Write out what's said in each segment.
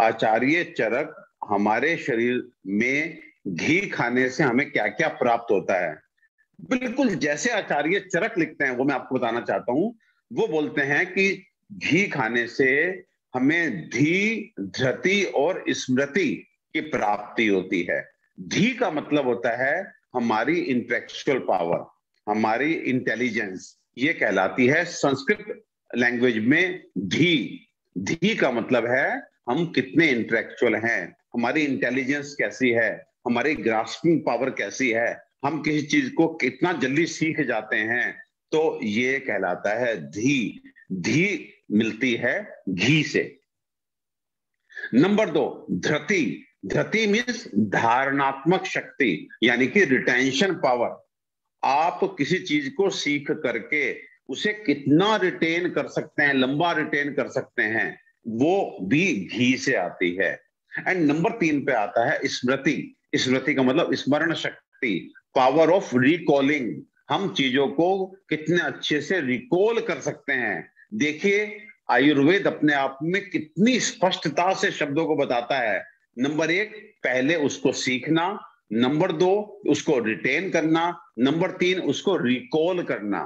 आचार्य चरक हमारे शरीर में घी खाने से हमें क्या क्या प्राप्त होता है। बिल्कुल जैसे आचार्य चरक लिखते हैं वो मैं आपको बताना चाहता हूं। वो बोलते हैं कि घी खाने से हमें धी, धृति और स्मृति की प्राप्ति होती है। धी का मतलब होता है हमारी इंटेलेक्चुअल पावर, हमारी इंटेलिजेंस, ये कहलाती है संस्कृत लैंग्वेज में धी। धी का मतलब है हम कितने इंटेलेक्चुअल हैं, हमारी इंटेलिजेंस कैसी है, हमारी ग्रास्पिंग पावर कैसी है, हम किसी चीज को कितना जल्दी सीख जाते हैं, तो ये कहलाता है धी। धी मिलती है घी से। नंबर 2, धृति। धृति मीन्स धारणात्मक शक्ति, यानी कि रिटेंशन पावर। आप किसी चीज को सीख करके उसे कितना रिटेन कर सकते हैं, लंबा रिटेन कर सकते हैं, वो भी घी से आती है। एंड नंबर 3 पे आता है स्मृति। स्मृति का मतलब स्मरण शक्ति, पावर ऑफ रिकॉलिंग। हम चीजों को कितने अच्छे से रिकॉल कर सकते हैं। देखिए आयुर्वेद अपने आप में कितनी स्पष्टता से शब्दों को बताता है। नंबर 1, पहले उसको सीखना। नंबर 2, उसको रिटेन करना। नंबर 3, उसको रिकॉल करना।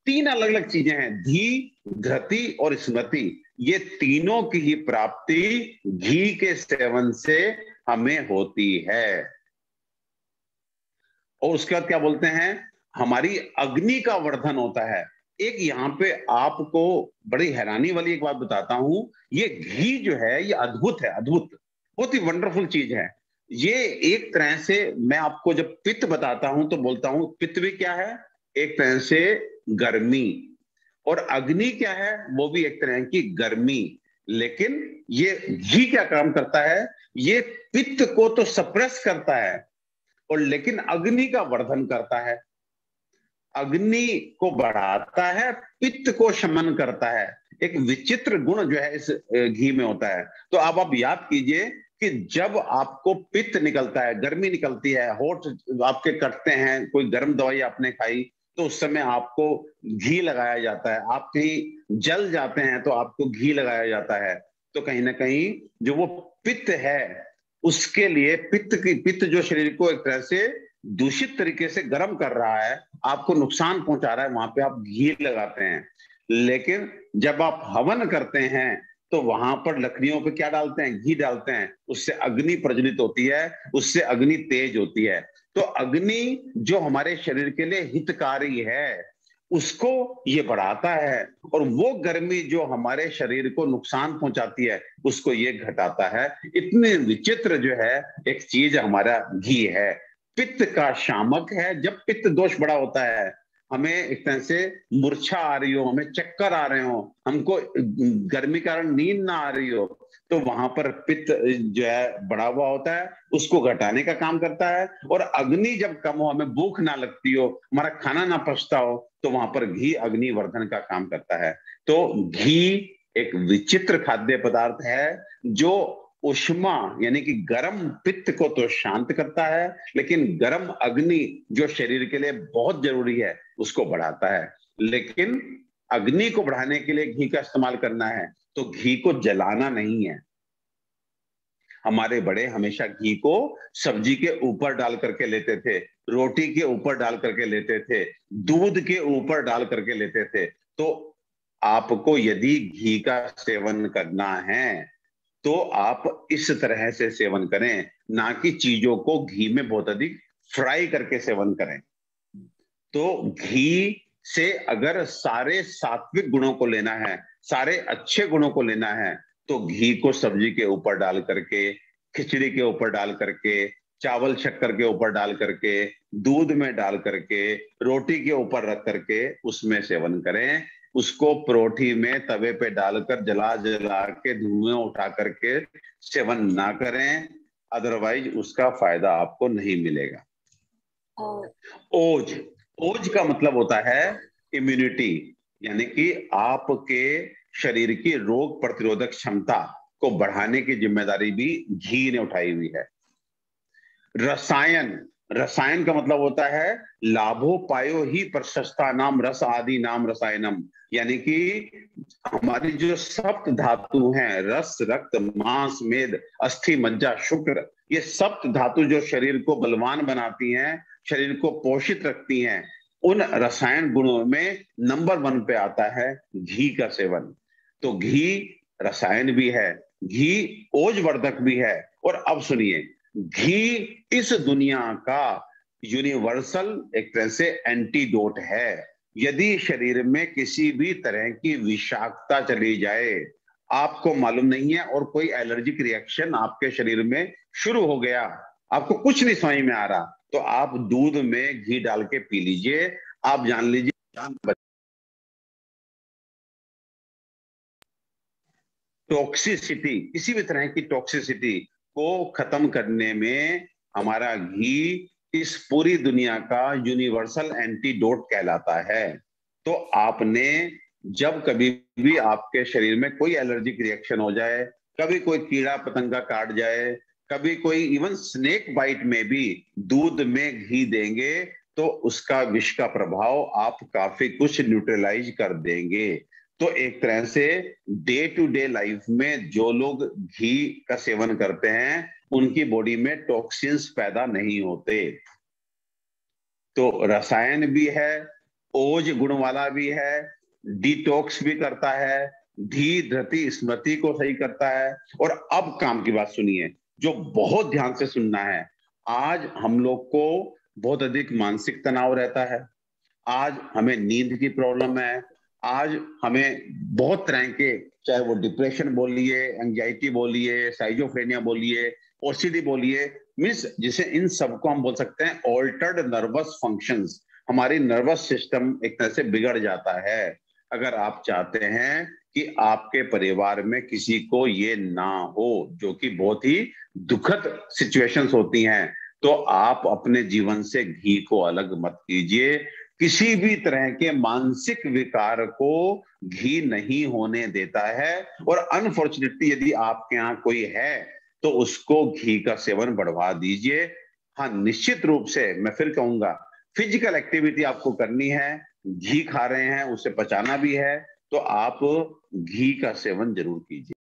3 अलग अलग चीजें हैं, धी, धृति और स्मृति। ये तीनों की ही प्राप्ति घी के सेवन से हमें होती है। और उसके बाद क्या बोलते हैं, हमारी अग्नि का वर्धन होता है। एक यहां पे आपको बड़ी हैरानी वाली एक बात बताता हूं। ये घी जो है ये अद्भुत है, अद्भुत, बहुत ही वंडरफुल चीज है। ये एक तरह से मैं आपको जब पित्त बताता हूं तो बोलता हूं पित्त भी क्या है, एक तरह से गर्मी। और अग्नि क्या है, वो भी एक तरह की गर्मी। लेकिन ये घी क्या काम करता है, ये पित्त को तो सप्रेस करता है और लेकिन अग्नि का वर्धन करता है, अग्नि को बढ़ाता है, पित्त को शमन करता है। एक विचित्र गुण जो है इस घी में होता है। तो अब आप याद कीजिए कि जब आपको पित्त निकलता है, गर्मी निकलती है, होठ आपके कटते हैं, कोई गर्म दवाई आपने खाई, तो उस समय आपको घी लगाया जाता है। आप कहीं जल जाते हैं तो आपको घी लगाया जाता है। तो कहीं ना कहीं जो वो पित्त है उसके लिए, पित्त जो शरीर को एक तरह से दूषित तरीके से गर्म कर रहा है, आपको नुकसान पहुंचा रहा है, वहां पे आप घी लगाते हैं। लेकिन जब आप हवन करते हैं तो वहां पर लकड़ियों पे क्या डालते हैं, घी डालते हैं। उससे अग्नि प्रज्वलित होती है, उससे अग्नि तेज होती है। तो अग्नि जो हमारे शरीर के लिए हितकारी है उसको ये बढ़ाता है, और वो गर्मी जो हमारे शरीर को नुकसान पहुंचाती है उसको ये घटाता है। इतने विचित्र जो है एक चीज हमारा घी है। पित्त का शामक है। जब पित्त दोष बड़ा होता है, हमें एक तरह से मूर्छा आ रही हो, हमें चक्कर आ रहे हो, हमको गर्मी के कारण नींद ना आ रही हो, तो वहां पर पित्त जो है बढ़ा हुआ होता है, उसको घटाने का काम करता है। और अग्नि जब कम हो, हमें भूख ना लगती हो, हमारा खाना ना पचता हो, तो वहां पर घी अग्निवर्धन का काम करता है। तो घी एक विचित्र खाद्य पदार्थ है जो उष्मा यानी कि गर्म पित्त को तो शांत करता है, लेकिन गर्म अग्नि जो शरीर के लिए बहुत जरूरी है उसको बढ़ाता है। लेकिन अग्नि को बढ़ाने के लिए घी का इस्तेमाल करना है तो घी को जलाना नहीं है। हमारे बड़े हमेशा घी को सब्जी के ऊपर डाल करके लेते थे, रोटी के ऊपर डाल करके लेते थे, दूध के ऊपर डाल करके लेते थे। तो आपको यदि घी का सेवन करना है तो आप इस तरह से सेवन करें, ना कि चीजों को घी में बहुत अधिक फ्राई करके सेवन करें। तो घी से अगर सारे सात्विक गुणों को लेना है, सारे अच्छे गुणों को लेना है, तो घी को सब्जी के ऊपर डाल करके, खिचड़ी के ऊपर डाल करके, चावल शक्कर के ऊपर डाल करके, दूध में डाल करके, रोटी के ऊपर रख करके उसमें सेवन करें। उसको परोठी में तवे पे डालकर जला जला के धुआं उठा करके सेवन ना करें, अदरवाइज उसका फायदा आपको नहीं मिलेगा। ओज। ओज का मतलब होता है इम्यूनिटी, यानी कि आपके शरीर की रोग प्रतिरोधक क्षमता को बढ़ाने की जिम्मेदारी भी घी ने उठाई हुई है। रसायन। रसायन का मतलब होता है लाभो पायो ही प्रशस्ता नाम रस आदि नाम रसायनम, यानी कि हमारी जो सप्त धातु हैं, रस, रक्त, मांस, मेद, अस्थि, मज्जा, शुक्र, ये सप्त धातु जो शरीर को बलवान बनाती हैं, शरीर को पोषित रखती हैं, उन रसायन गुणों में नंबर 1 पे आता है घी का सेवन। तो घी रसायन भी है, घी ओजवर्धक भी है। और अब सुनिए, घी इस दुनिया का यूनिवर्सल एक तरह से एंटीडोट है। यदि शरीर में किसी भी तरह की विषाक्तता चली जाए, आपको मालूम नहीं है, और कोई एलर्जिक रिएक्शन आपके शरीर में शुरू हो गया, आपको कुछ नहीं समझ में आ रहा, तो आप दूध में घी डाल के पी लीजिए, आप जान लीजिए। टॉक्सिसिटी, किसी भी तरह की टॉक्सिसिटी को खत्म करने में हमारा घी इस पूरी दुनिया का यूनिवर्सल एंटीडोट कहलाता है। तो आपने जब कभी भी आपके शरीर में कोई एलर्जिक रिएक्शन हो जाए, कभी कोई कीड़ा पतंगा काट जाए, कभी कोई इवन स्नेक बाइट में भी दूध में घी देंगे, तो उसका विष का प्रभाव आप काफी कुछ न्यूट्रलाइज कर देंगे। तो एक तरह से डे टू डे लाइफ में जो लोग घी का सेवन करते हैं, उनकी बॉडी में टॉक्सिन्स पैदा नहीं होते। तो रसायन भी है, ओज गुण वाला भी है, डिटॉक्स भी करता है, धी धृति स्मृति को सही करता है। और अब काम की बात सुनिए, जो बहुत ध्यान से सुनना है। आज हम लोग को बहुत अधिक मानसिक तनाव रहता है, आज हमें नींद की प्रॉब्लम है, आज हमें बहुत तरह के, चाहे वो डिप्रेशन बोलिए, एंजाइटी बोलिए, साइजोफ्रेनिया बोलिए, ओसीडी बोलिए, मीन्स जिसे इन सबको हम बोल सकते हैं ऑल्टर्ड नर्वस फंक्शंस। हमारी नर्वस सिस्टम एक तरह से बिगड़ जाता है। अगर आप चाहते हैं कि आपके परिवार में किसी को ये ना हो, जो कि बहुत ही दुखद सिचुएशंस होती हैं, तो आप अपने जीवन से घी को अलग मत कीजिए। किसी भी तरह के मानसिक विकार को घी नहीं होने देता है। और अनफॉर्चुनेटली यदि आपके यहाँ कोई है, तो उसको घी का सेवन बढ़वा दीजिए। हाँ, निश्चित रूप से मैं फिर कहूंगा, फिजिकल एक्टिविटी आपको करनी है, घी खा रहे हैं, उसे पचाना भी है, तो आप घी का सेवन जरूर कीजिए।